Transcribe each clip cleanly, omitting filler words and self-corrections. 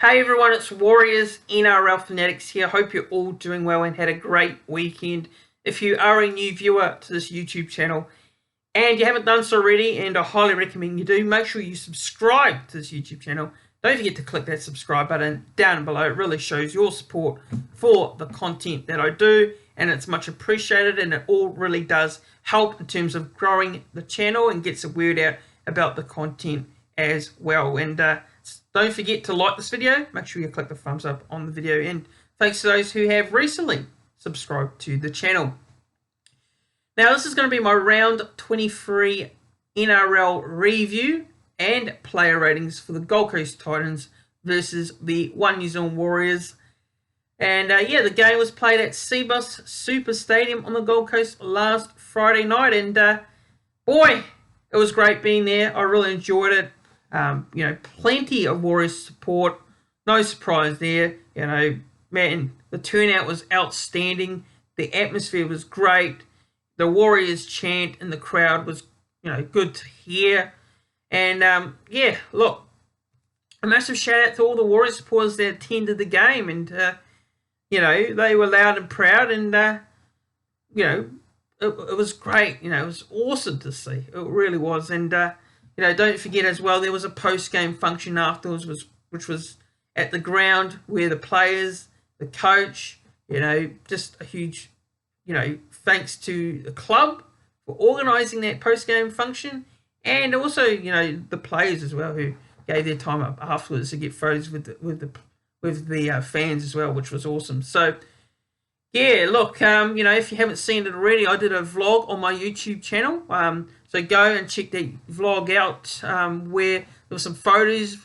Hey everyone, it's Warriors NRL Fanatics here. Hope you're all doing well and had a great weekend. If you are a new viewer to this YouTube channel and you haven't done so already, and I highly recommend you do, make sure you subscribe to this YouTube channel. Don't forget to click that subscribe button down below. It really shows your support for the content that I do, and it's much appreciated, and it all really does help in terms of growing the channel and gets the word out about the content as well. And don't forget to like this video. Make sure you click the thumbs up on the video, and thanks to those who have recently subscribed to the channel. Now this is going to be my round 23 NRL review and player ratings for the Gold Coast Titans versus the NZWarriors. And yeah, the game was played at Cbus Stadium on the Gold Coast last Friday night, and boy, it was great being there. I really enjoyed it. You know, plenty of Warriors support. No surprise there. You know, man, the turnout was outstanding. The atmosphere was great. The Warriors chant in the crowd was, you know, good to hear. And yeah, look, a massive shout out to all the Warriors supporters that attended the game, and you know, they were loud and proud, and you know, it was great. You know, it was awesome to see. It really was. And you know, don't forget as well, there was a post-game function afterwards, which was at the ground where the players, the coach, you know, just a huge, you know, thanks to the club for organising that post-game function, and also, you know, the players as well who gave their time up afterwards to get photos with the fans as well, which was awesome. So yeah, look, you know, if you haven't seen it already, I did a vlog on my YouTube channel. So go and check that vlog out, where there were some photos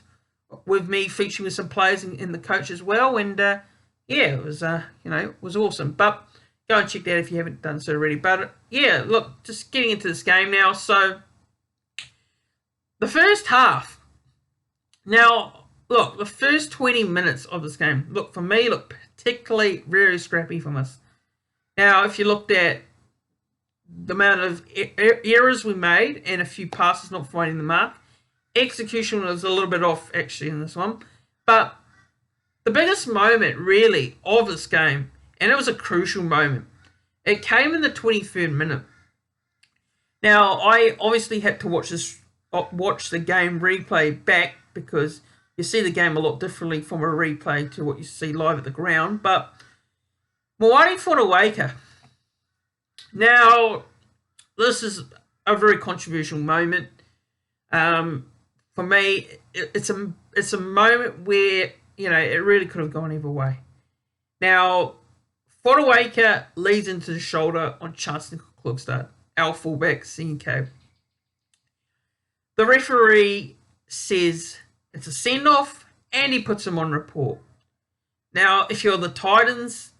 with me featuring with some players and the coach as well. And yeah, it was, you know, it was awesome. But go and check that if you haven't done so already. But yeah, look, just getting into this game now. So the first half. Now, look, the first 20 minutes of this game, look, for me, look particularly very scrappy from us. Now, if you looked at the amount of errors we made and a few passes not finding the mark, execution was a little bit off actually in this one. But the biggest moment really of this game, and it was a crucial moment, it came in the 23rd minute. Now, I obviously had to watch the game replay back, because you see the game a lot differently from a replay to what you see live at the ground. But Moani Fotuaika. Now, this is a very controversial moment. For me, it's a moment where, you know, it really could have gone either way. Now, Fotuaika leads into the shoulder on Chancellor Klugstad, our fullback, CNK. The referee says it's a send-off, and he puts him on report. Now, if you're the Titans,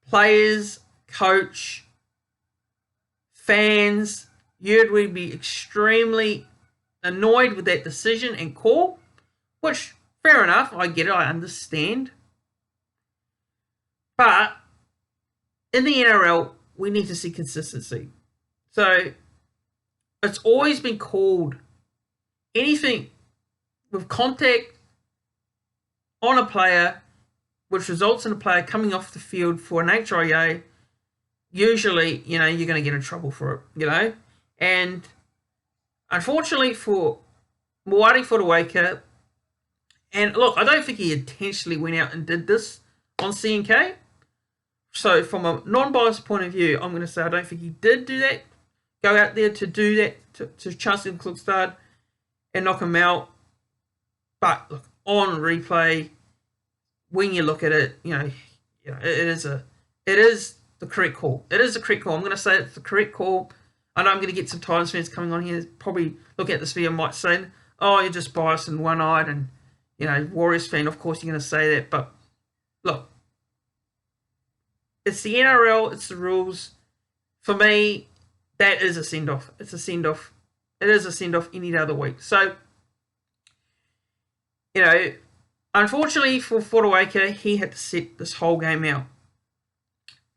players, coach, fans, you'd really be extremely annoyed with that decision and call, which, fair enough, I get it, I understand. But in the NRL, we need to see consistency. So it's always been called anything with contact on a player, which results in a player coming off the field for an HIA, usually, you know, you're going to get in trouble for it, you know. And unfortunately for Moani Fotuaika, and look, I don't think he intentionally went out and did this on CNK. So from a non-biased point of view, I'm going to say I don't think he did do that. Go out there to do that to Chancellor Klugstad and knock him out. But look, on replay, when you look at it, you know, it is the correct call. It is the correct call. I'm going to say it's the correct call. I know I'm going to get some Titans fans coming on here, probably look at this video and might say, oh, you're just biased and one-eyed, and, you know, Warriors fan, of course you're going to say that. But look, it's the NRL, it's the rules. For me, that is a send-off. It's a send-off. It is a send-off any other week. So, you know, unfortunately for Fotuaika, he had to sit this whole game out.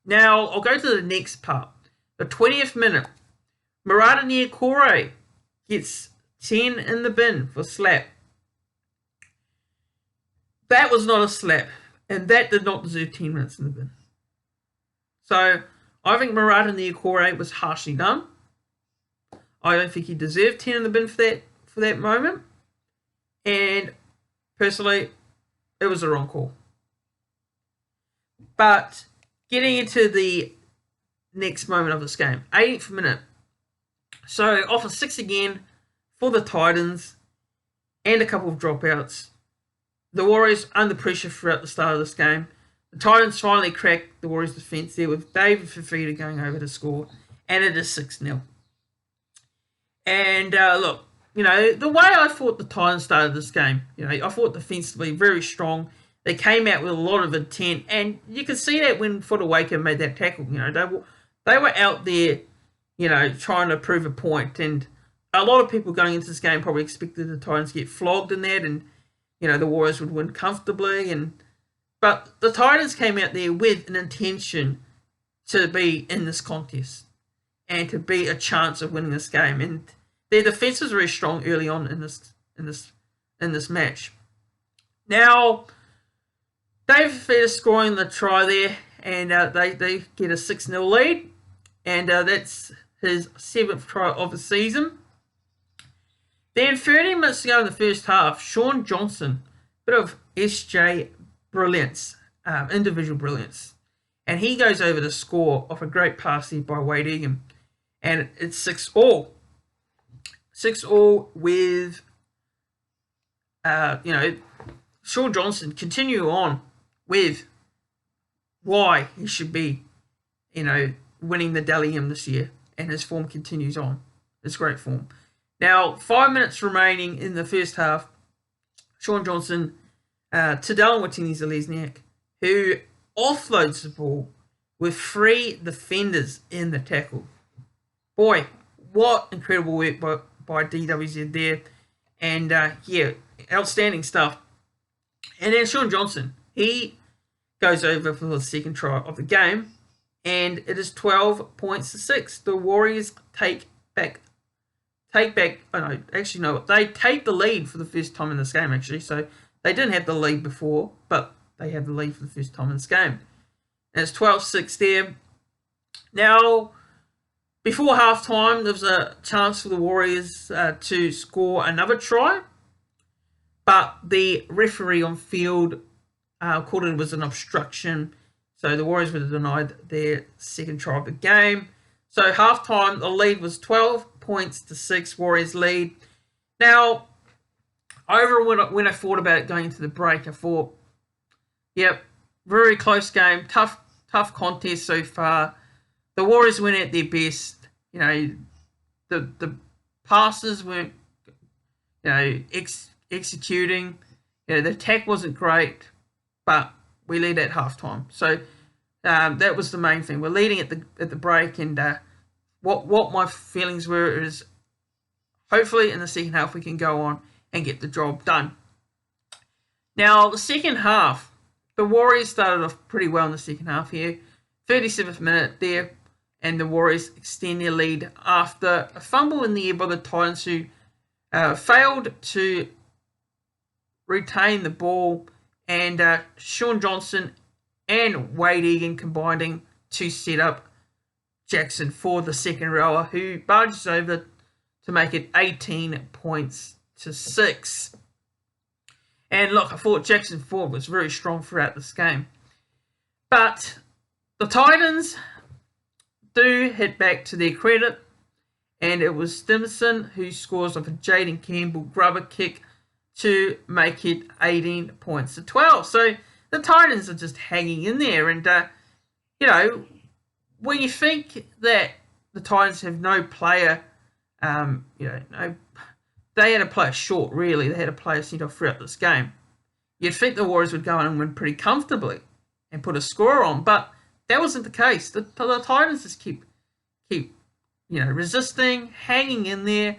Now, I'll go to the next part. The 20th minute. Marata Niukore gets 10 in the bin for slap. that was not a slap, and that did not deserve 10 minutes in the bin. So I think Murata Niukore was harshly done. I don't think he deserved 10 in the bin for that moment. And personally, it was the wrong call. But getting into the next moment of this game, 80th minute. So off a 6 again for the Titans and a couple of dropouts. The Warriors under pressure throughout the start of this game. The Titans finally cracked the Warriors' defence there with David Fifita going over to score, and it is 6-0. And look, the way I thought the Titans started this game, I thought defensively very strong. They came out with a lot of intent, and you could see that when Fodawaker made that tackle. They were out there, trying to prove a point, and a lot of people going into this game probably expected the Titans to get flogged in that, and the Warriors would win comfortably. But the Titans came out there with an intention to be in this contest and to be a chance of winning this game, and their defense was very strong early on in this match. Now, David Fifita scoring the try there, and they get a 6-0 lead, and that's his 7th try of the season. Then 30 minutes to go in the first half, Sean Johnson, bit of SJ brilliance, individual brilliance, and he goes over to score off a great pass there by Wade Egan, and it's 6-all. 6-all with, Sean Johnson continue on with why he should be, winning the Dally M this year, and his form continues on. It's great form. Now, 5 minutes remaining in the first half, Sean Johnson to Dylan Watini-Zelezniak, who offloads the ball with 3 defenders in the tackle. Boy, what incredible work by DWZ there. And, outstanding stuff. And then Sean Johnson, he goes over for the second try of the game, and it is 12 points to 6. The Warriors they take the lead for the first time in this game, actually. So they didn't have the lead before, but they have the lead for the first time in this game. And it's 12-6 there. Now, before halftime, there was a chance for the Warriors to score another try, but the referee on field called it was an obstruction, so the Warriors were denied their second try of the game. So halftime, the lead was 12 points to 6, Warriors lead. Now, when I thought about it going into the break, I thought, yep, very close game, tough contest so far. The Warriors went at their best. The passes weren't, executing. The attack wasn't great, but we lead at halftime. So that was the main thing. We're leading at the break, and what my feelings were is hopefully in the second half we can go on and get the job done. Now, the second half, the Warriors started off pretty well in the second half here. 37th minute there, and the Warriors extend their lead after a fumble in the air by the Titans, who failed to retain the ball, and Sean Johnson and Wade Egan combining to set up Jackson for the second rower, who barges over to make it 18 points to 6. And look, I thought Jackson Ford was very strong throughout this game. But the Titans do hit back to their credit, and it was Stimson who scores off a Jaden Campbell grubber kick to make it 18 points to 12. So the Titans are just hanging in there, and when you think that the Titans have no player, they had a player short, really. They had a player sent off throughout this game. You'd think the Warriors would go in and win pretty comfortably and put a score on, but that wasn't the case. The Titans just keep resisting, hanging in there.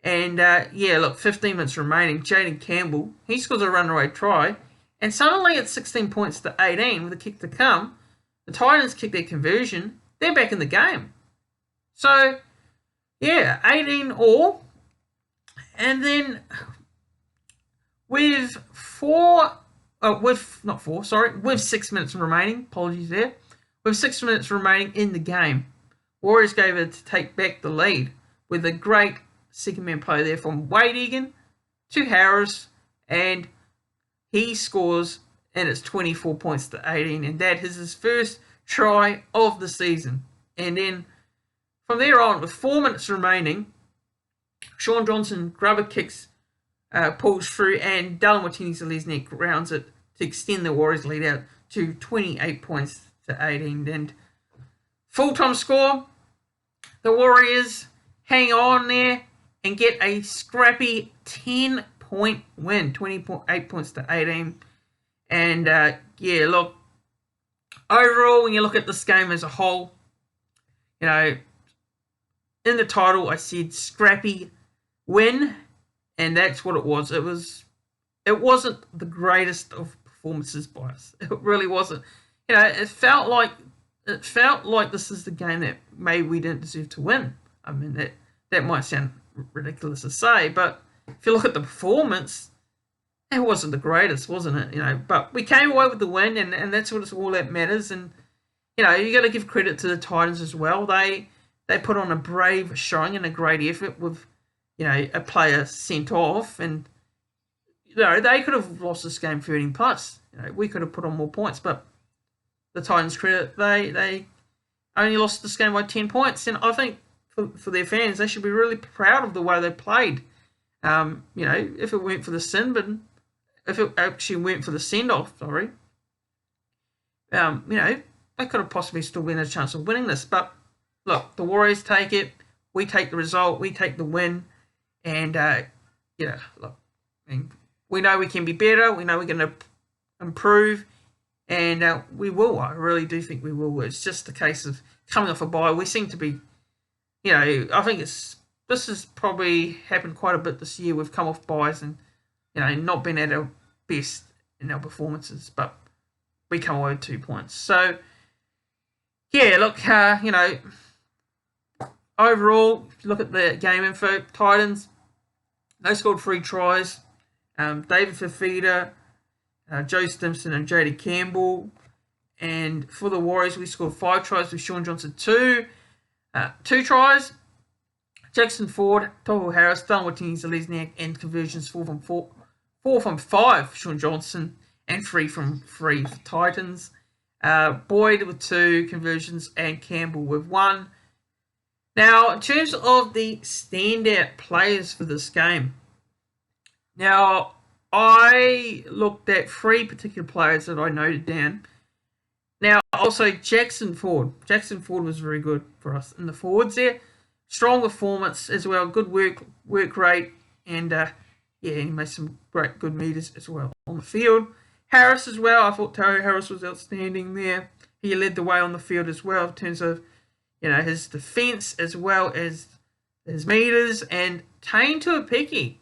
And, 15 minutes remaining. Jaden Campbell, he scores a runaway try. And suddenly it's 16 points to 18 with a kick to come. The Titans kick their conversion. They're back in the game. So, 18 all. And then with with 6 minutes remaining. Apologies there. With 6 minutes remaining in the game, Warriors gave it to take back the lead with a great second man play there from Wade Egan to Harris, and he scores, and it's 24 points to 18, and that is his first try of the season. And then from there on, with 4 minutes remaining, Sean Johnson grubber kicks, pulls through, and Dallin Watene-Zelezniak rounds it to extend the Warriors lead out to 28 points to 18. And full-time score, the Warriors hang on there and get a scrappy 10-point win, 28 points to 18. And look, overall, when you look at this game as a whole, in the title I said scrappy win, and that's what it was. It wasn't the greatest of performances by us. It really wasn't. It felt like this is the game that maybe we didn't deserve to win. I mean, that might sound ridiculous to say, but if you look at the performance, it wasn't the greatest, wasn't it? But we came away with the win, and that's what it's all that matters. And you got to give credit to the Titans as well. They put on a brave showing and a great effort with a player sent off, and they could have lost this game 13 plus. We could have put on more points, but the Titans credit, they only lost this game by 10 points, and I think for their fans, they should be really proud of the way they played. If it weren't for the sin bin, if it actually weren't for the send-off, they could have possibly still been a chance of winning this. But look, the Warriors take it, we take the result, we take the win, and look, we know we can be better, we know we're going to improve, and we will. I really do think we will. It's just a case of coming off a bye. We seem to be, I think this has probably happened quite a bit this year. We've come off byes and not been at our best in our performances, but we come away with 2 points. So yeah, look, overall, if you look at the game info, Titans, they scored 3 tries. David Fafita, Joe Stimson, and JD Campbell. And for the Warriors, we scored 5 tries with Sean Johnson 2. 2 tries, Jackson Ford, Tohu Harris, Dallin Watene-Zelezniak, and conversions 4 from 5, Sean Johnson, and 3 from 3 for Titans. Boyd with 2 conversions, and Campbell with 1. Now, in terms of the standout players for this game, now I looked at 3 particular players that I noted down. Now, also Jackson Ford. Jackson Ford was very good for us in the forwards there. Strong performance as well, good work rate, and he made some good meters as well on the field. Harris as well. I thought Tohu Harris was outstanding there. He led the way on the field as well in terms of his defence as well as his meters. And Taine Tuapiki,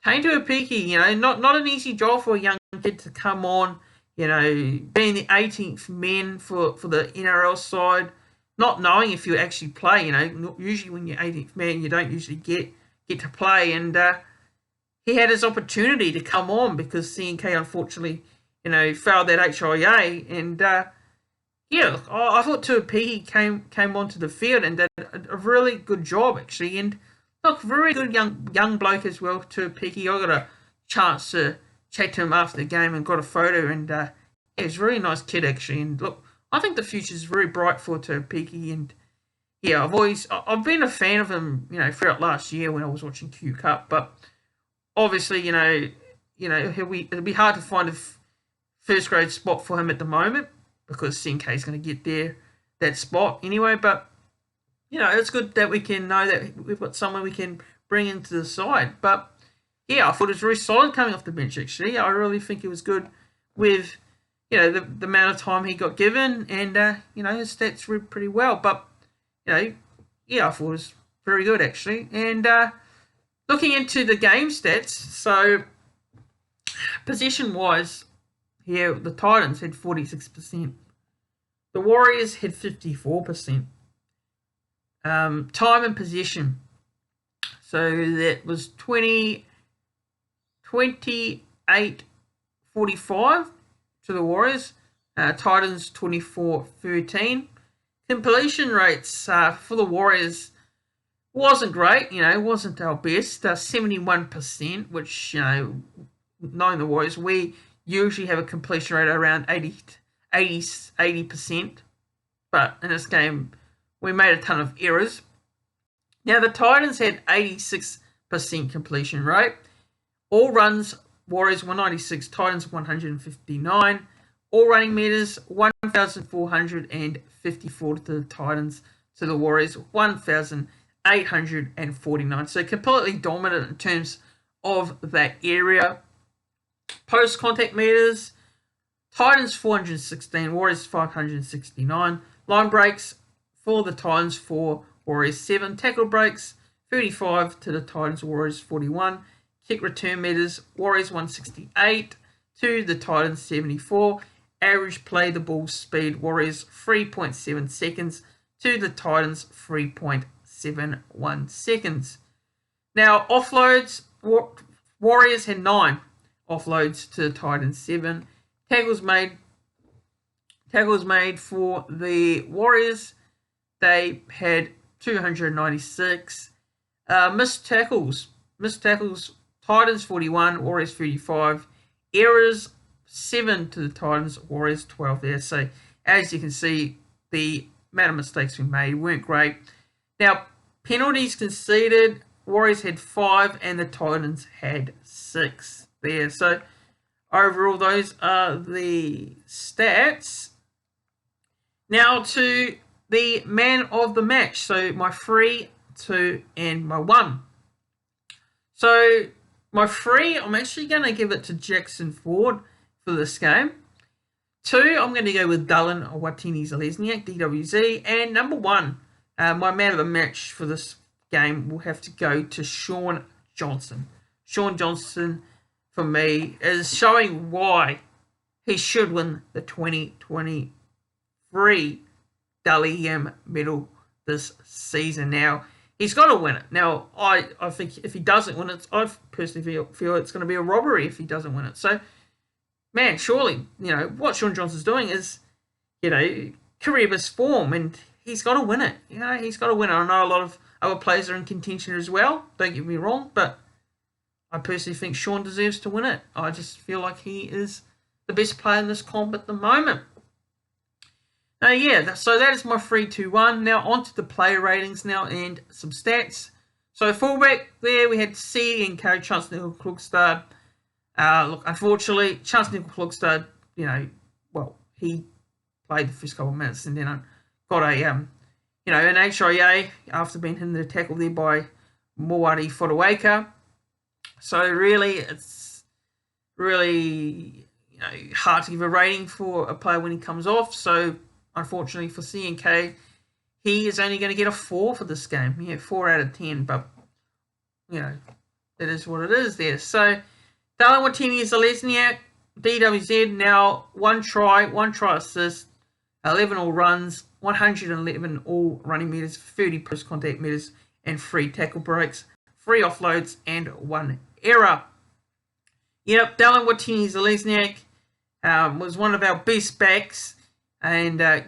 not an easy job for a young kid to come on. Being the 18th man for the NRL side, not knowing if you actually play. Usually when you're 18th man, you don't usually get to play. And he had his opportunity to come on because CNK unfortunately, failed that HIA. And I thought Tuapiki came onto the field and did a really good job actually. And look, very good young bloke as well, Tuapiki. I got a chance to chat to him after the game and got a photo, and he's a really nice kid actually. And look, I think the future is very bright for Tuapiki, and yeah, I've been a fan of him, throughout last year when I was watching Q Cup, but obviously, it'll be hard to find a first grade spot for him at the moment because CNK is going to get that spot anyway. But it's good that we can know that we've got someone we can bring into the side. But yeah, I thought it was very solid coming off the bench actually. I really think it was good with the amount of time he got given, and his stats were pretty well. But I thought it was very good actually. And looking into the game stats, so possession wise, here the Titans had 46%, the Warriors had 54%. Time and possession, so that was 28 45 to the Warriors. Titans 24-13. Completion rates for the Warriors wasn't great, wasn't our best. 71%, which, knowing the Warriors, we usually have a completion rate around 80%. But in this game, we made a ton of errors. Now, the Titans had 86% completion rate. All runs, Warriors 196, Titans 159. All running meters, 1,454 to the Titans, to the Warriors 1,849. So completely dominant in terms of that area. Post-contact meters, Titans 416, Warriors 569. Line breaks for the Titans 4, Warriors 7. Tackle breaks 35 to the Titans, Warriors 41. Kick return meters, Warriors 168 to the Titans 74. Average play the ball speed, Warriors 3.7 seconds to the Titans 3.71 seconds. Now, offloads, Warriors had 9 offloads to the Titans 7. Tackles made for the Warriors, they had 296. Missed tackles, Titans 41, Warriors 35. Errors 7 to the Titans, Warriors 12 there. So as you can see, the amount of mistakes we made weren't great. Now, penalties conceded, Warriors had 5 and the Titans had 6 there. So overall, those are the stats. Now to the man of the match. So my 3, 2, and my 1. So my 3, I'm actually going to give it to Jackson Ford for this game. 2, I'm going to go with Dallin Watene-Zelezniak, DWZ. And number 1, my man of the match for this game will have to go to Shaun Johnson. Shaun Johnson, for me, is showing why he should win the 2023 Dally M medal this season. Now, he's got to win it. Now, I think if he doesn't win it, I personally feel it's going to be a robbery if he doesn't win it. So, man, surely, what Shaun Johnson's doing is, career best form, and he's got to win it. He's got to win it. I know a lot of other players are in contention as well, don't get me wrong, but I personally think Shaun deserves to win it. I just feel like he is the best player in this comp at the moment. So that is my 3, 2, 1. Now on to the player ratings now and some stats. So fullback there, we had CNK, Chance Nickel-Klugstad. Look, unfortunately, Chance Nickel-Klugstad, he played the first couple of minutes and then got an HIA after being hit in the tackle there by Moari Fotuaika. So really, it's really hard to give a rating for a player when he comes off. So unfortunately for CNK, he is only going to get a 4 for this game. 4 out of 10, but it is what it is there. So Dallin Watene-Zelezniak, DWZ, now 1 try assist, 11 all runs, 111 all running meters, 30 post-contact meters, and 3 tackle breaks, 3 offloads, and 1 error. Dallin Watene-Zelezniak was one of our best backs, and I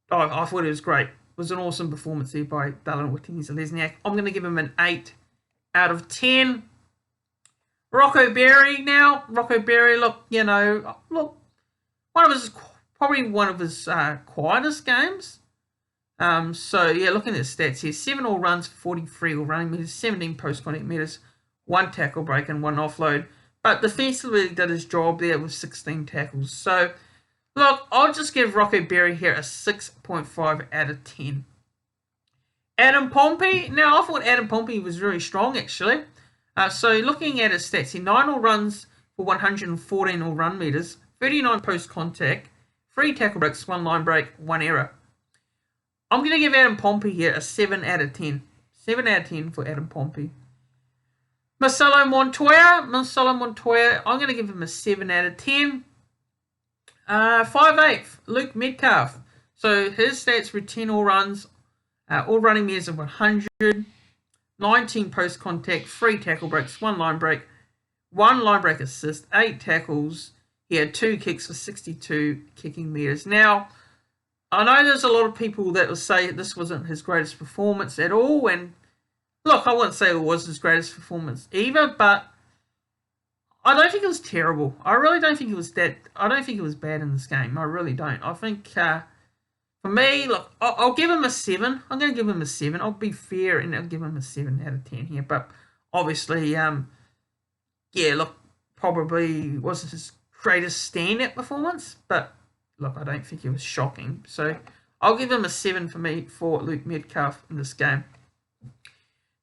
thought it was great. It was an awesome performance here by Dallin Watene-Zelezniak. I'm going to give him an 8 out of 10. Rocco Berry now. Rocco Berry, probably one of his quietest games. Looking at his stats here, 7 all runs, 43 all running meters, 17 post-contact meters, 1 tackle break, and 1 offload. But defensively, he did his job there with 16 tackles. So, look, I'll just give Rocco Berry here a 6.5 out of 10. Adam Pompey. Now, I thought Adam Pompey was very strong, actually. So, looking at his stats here, 9 all runs for 114 all run meters, 39 post-contact, 3 tackle breaks, 1 line break, 1 error. I'm going to give Adam Pompey here a 7 out of 10. 7 out of 10 for Adam Pompey. Marcelo Montoya, I'm going to give him a 7 out of 10. 5/8, Luke Metcalf. So his stats were 10 all runs, all running meters of 100, 19 post-contact, 3 tackle breaks, 1 line break, 1 line break assist, 8 tackles. He had 2 kicks for 62 kicking metres. Now, I know there's a lot of people that will say this wasn't his greatest performance at all, and look, I wouldn't say it was his greatest performance either, but I don't think it was terrible. I really don't think it was that. I don't think it was bad in this game. I really don't. I think for me, look, I'll give him a 7. I'm going to give him a 7. I'll be fair and I'll give him a 7 out of 10 here. But obviously, yeah, look, probably wasn't his greatest stand-up performance. But look, I don't think it was shocking. So I'll give him a 7 for me for Luke Metcalf in this game.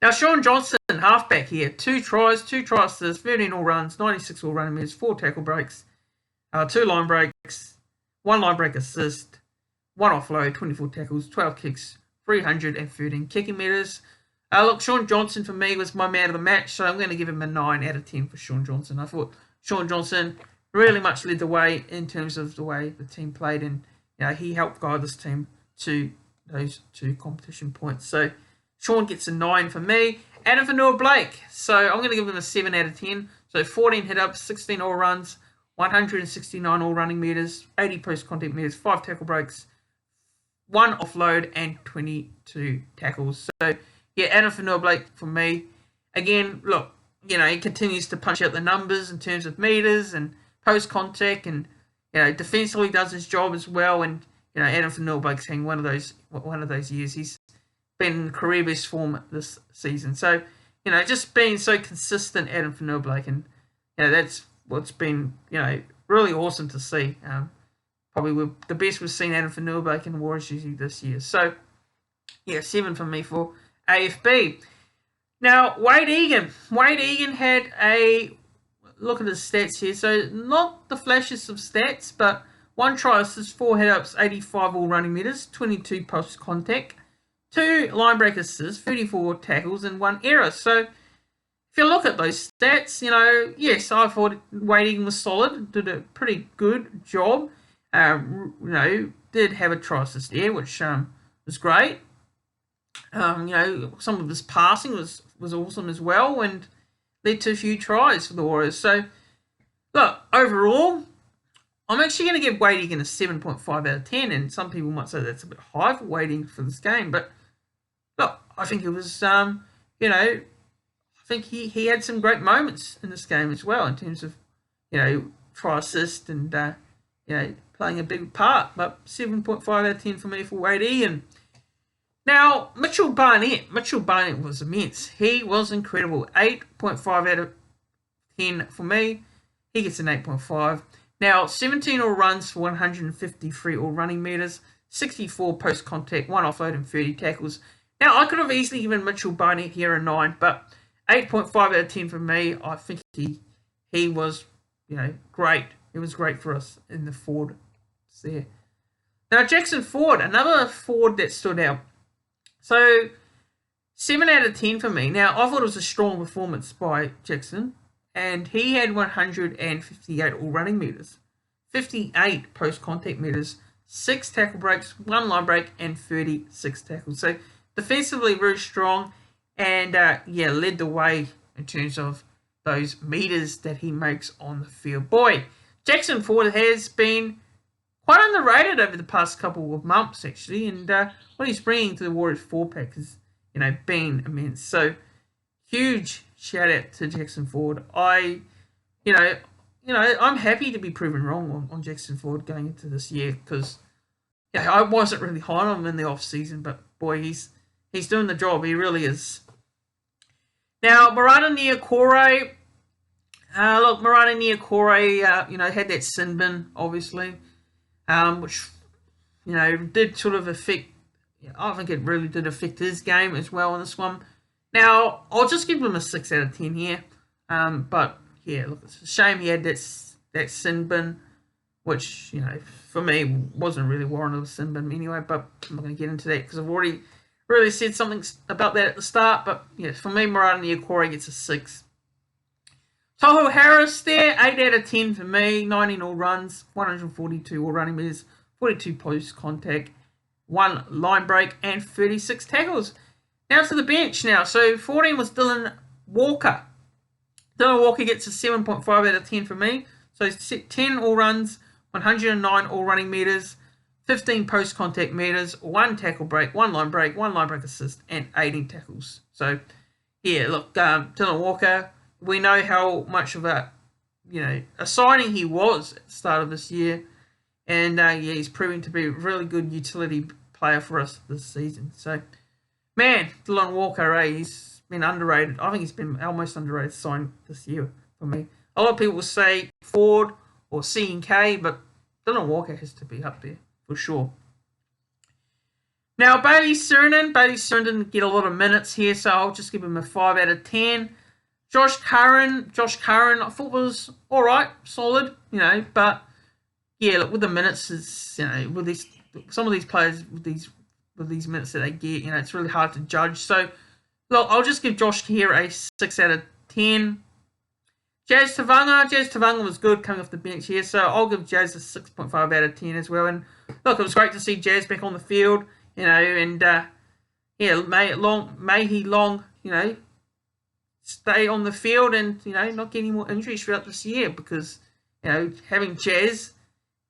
Now, Shaun Johnson, halfback here, 2 tries, 2 try assists, 13 all runs, 96 all running metres, 4 tackle breaks, 2 line breaks, 1 line break assist, 1 offload, 24 tackles, 12 kicks, 313 kicking metres. Look, Shaun Johnson for me was my man of the match, so I'm going to give him a 9 out of 10 for Shaun Johnson. I thought Shaun Johnson really much led the way in terms of the way the team played, and he helped guide this team to those 2 competition points. So Shaun gets a 9 for me. Adam Fanua-Blake, so I'm going to give him a 7 out of 10. So 14 hit-ups, 16 all-runs, 169 all-running metres, 80 post-contact metres, 5 tackle breaks, 1 offload, and 22 tackles. So, yeah, Adam Fanua-Blake for me. Again, look, he continues to punch out the numbers in terms of metres and post-contact, and, defensively does his job as well. And, Adam Fanua-Blake's having one of those years. He's been in career best form this season. So, just being so consistent, Adam Fanua-Blake, and that's what's been, really awesome to see. Probably the best we've seen Adam Fanua-Blake in the Warriors jersey this year. So, 7 for me for AFB. Now, Wade Egan. Wade Egan had a look at his stats here. So, not the flashiest of stats, but 1 try assist, 4 hit-ups, 85 all running metres, 22 post-contact, 2 line break assists, 34 tackles, and 1 error. So, if you look at those stats, yes, I thought Wade Egan was solid, did a pretty good job. Did have a try assist there, which was great. Some of his passing was awesome as well, and led to a few tries for the Warriors. So, look, overall, I'm actually going to give Wade Egan a 7.5 out of 10, and some people might say that's a bit high for Wade Egan for this game, but look, I think it was, I think he had some great moments in this game as well in terms of, try assist and, playing a big part. But 7.5 out of 10 for me for Wade Egan. Now, Mitchell Barnett was immense. He was incredible. 8.5 out of 10 for me. He gets an 8.5. Now, 17 all runs for 153 all running metres, 64 post-contact, 1 offload and 30 tackles. Now, I could have easily given Mitchell Barnett here a 9, but 8.5 out of 10 for me. I think he was, great. It was great for us in the forward there. Now, Jackson Ford, another forward that stood out. So, 7 out of 10 for me. Now, I thought it was a strong performance by Jackson, and he had 158 all running metres, 58 post-contact metres, 6 tackle breaks, 1 line break, and 36 tackles. So, defensively very strong, and led the way in terms of those metres that he makes on the field. Boy, Jackson Ford has been quite underrated over the past couple of months, actually, and what he's bringing to the Warriors 4-pack has, been immense. So, huge shout out to Jackson Ford. I'm happy to be proven wrong on Jackson Ford going into this year, because I wasn't really high on him in the off season, but boy, he's doing the job. He really is. Now, Marata Niukore. Marata Niukore, had that sin bin, obviously, which, did sort of affect, I think it really did affect his game as well in this one. Now, I'll just give him a 6 out of 10 here. But, look, it's a shame he had that sin bin, which, for me, wasn't really warranted a sin bin anyway, but I'm not going to get into that because I've already really said something about that at the start. But, for me, Marata Niukore gets a 6. Tohu Harris there, 8 out of 10 for me, 19 all runs, 142 all running metres, 42 post-contact, 1 line break, and 36 tackles. Now to the bench now. So 14 was Dylan Walker. Dylan Walker gets a 7.5 out of 10 for me. So 10 all runs, 109 all running metres, 15 post-contact metres, 1 tackle break, 1 line break assist, and 18 tackles. So, yeah, look, Dylan Walker, we know how much of a signing he was at the start of this year. And, he's proving to be a really good utility player for us this season. So, man, Dylan Walker, he's been underrated. I think he's been almost underrated sign this year for me. A lot of people say Ford or C&K, but Dylan Walker has to be up there for sure. Now, Bailey Sirenen didn't get a lot of minutes here, so I'll just give him a 5 out of 10. Josh Curran, I thought was all right, solid, but yeah, look, with the minutes, it's, with some of these players with these minutes that they get, it's really hard to judge. So, look, I'll just give Josh here a 6 out of 10. Jazz Tavanga was good coming off the bench here, so I'll give Jazz a 6.5 out of 10 as well. And look, it was great to see Jazz back on the field, and may he long, stay on the field and not get any more injuries throughout this year, because having Jazz,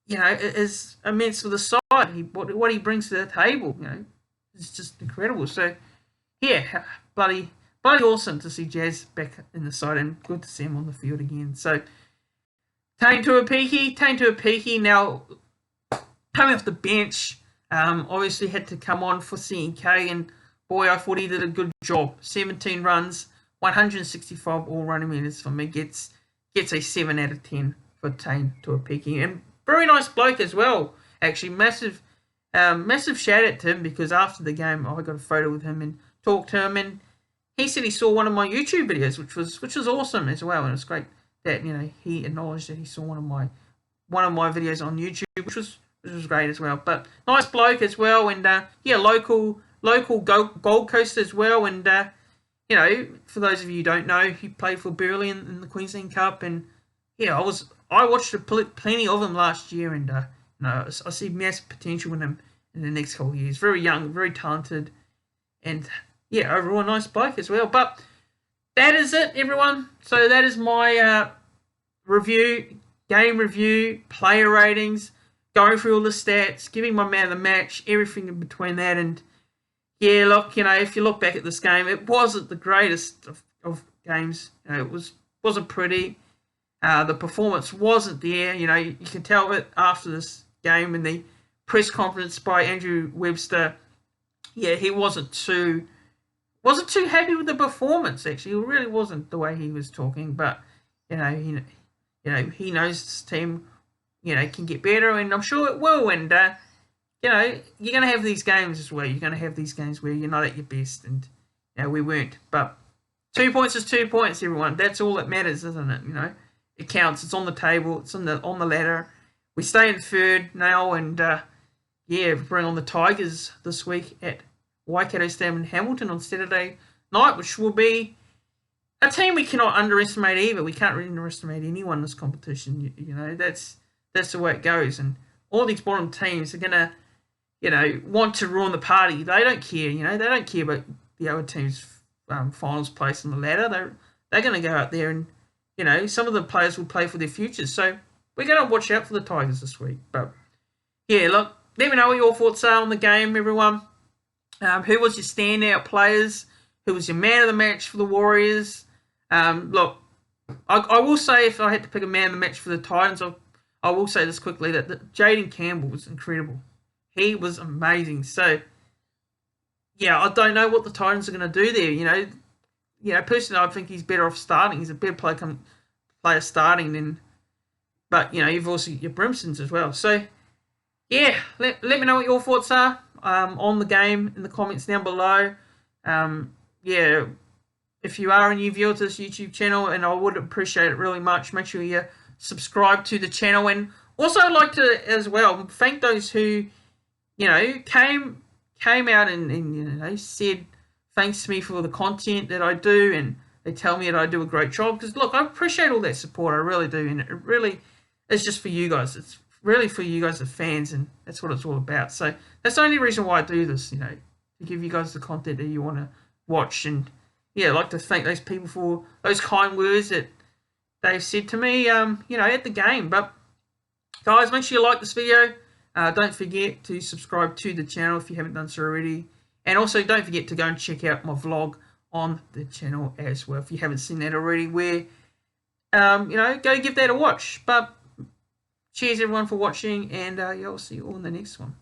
is immense for the side. What he brings to the table, is just incredible. So yeah, bloody awesome to see Jazz back in the side, and good to see him on the field again. So, Tane Tuapiki now coming off the bench, obviously had to come on for C&K, and boy, I thought he did a good job. 17 runs, 165 all running metres for me, gets a 7 out of 10 for Tane Tuapiki, and very nice bloke as well. Actually, massive shout out to him, because after the game I got a photo with him and talked to him, and he said he saw one of my YouTube videos, which was awesome as well, and it's great that he acknowledged that he saw one of my videos on YouTube, which was great as well. But nice bloke as well, and local Gold Coast as well, and for those of you who don't know, he played for Burleigh in the Queensland Cup, and I watched plenty of him last year, and I see massive potential in him in the next couple of years. Very young, very talented, and overall a nice bloke as well. But that is it, everyone. So that is my game review, player ratings, going through all the stats, giving my man of the match, everything in between that. And yeah, look, if you look back at this game, it wasn't the greatest of games. It wasn't pretty. The performance wasn't there. You can tell it after this game in the press conference by Andrew Webster. Yeah, he wasn't too happy with the performance. Actually, it really wasn't the way he was talking. But he knows this team, can get better, and I'm sure it will. And you're going to have these games as well. You're going to have these games where you're not at your best, and we weren't. But 2 points is 2 points, everyone. That's all that matters, isn't it? It counts. It's on the table. It's on the ladder. We stay in third now, and bring on the Tigers this week at Waikato Stadium in Hamilton on Saturday night, which will be a team we cannot underestimate either. We can't really underestimate anyone in this competition. That's the way it goes, and all these bottom teams are gonna, want to ruin the party. They don't care. They don't care about the other team's finals place on the ladder. They're gonna go out there, and some of the players will play for their futures. So we're gonna watch out for the Tigers this week. But yeah, look, let me know what your thoughts are on the game, everyone. Who was your standout players? Who was your man of the match for the Warriors? Look, I will say, if I had to pick a man of the match for the Titans, I will say this quickly, that Jaden Campbell was incredible. He was amazing. So, I don't know what the Titans are going to do there. Personally, I think he's better off starting. He's a better player starting than, but you've also your Brimsons as well. So, let me know what your thoughts are on the game in the comments down below. If you are a new viewer to this YouTube channel, and I would appreciate it really much, make sure you subscribe to the channel. And also I'd like to as well thank those who came out and said thanks to me for the content that I do, and they tell me that I do a great job, because look, I appreciate all that support, I really do, and it really is just for you guys. It's really for you guys, the fans, and that's what it's all about. So that's the only reason why I do this, to give you guys the content that you want to watch. And yeah, I'd like to thank those people for those kind words that they've said to me, at the game. But guys, make sure you like this video. Don't forget to subscribe to the channel if you haven't done so already. And also don't forget to go and check out my vlog on the channel as well if you haven't seen that already, where, go give that a watch. But cheers everyone for watching, and I'll see you all in the next one.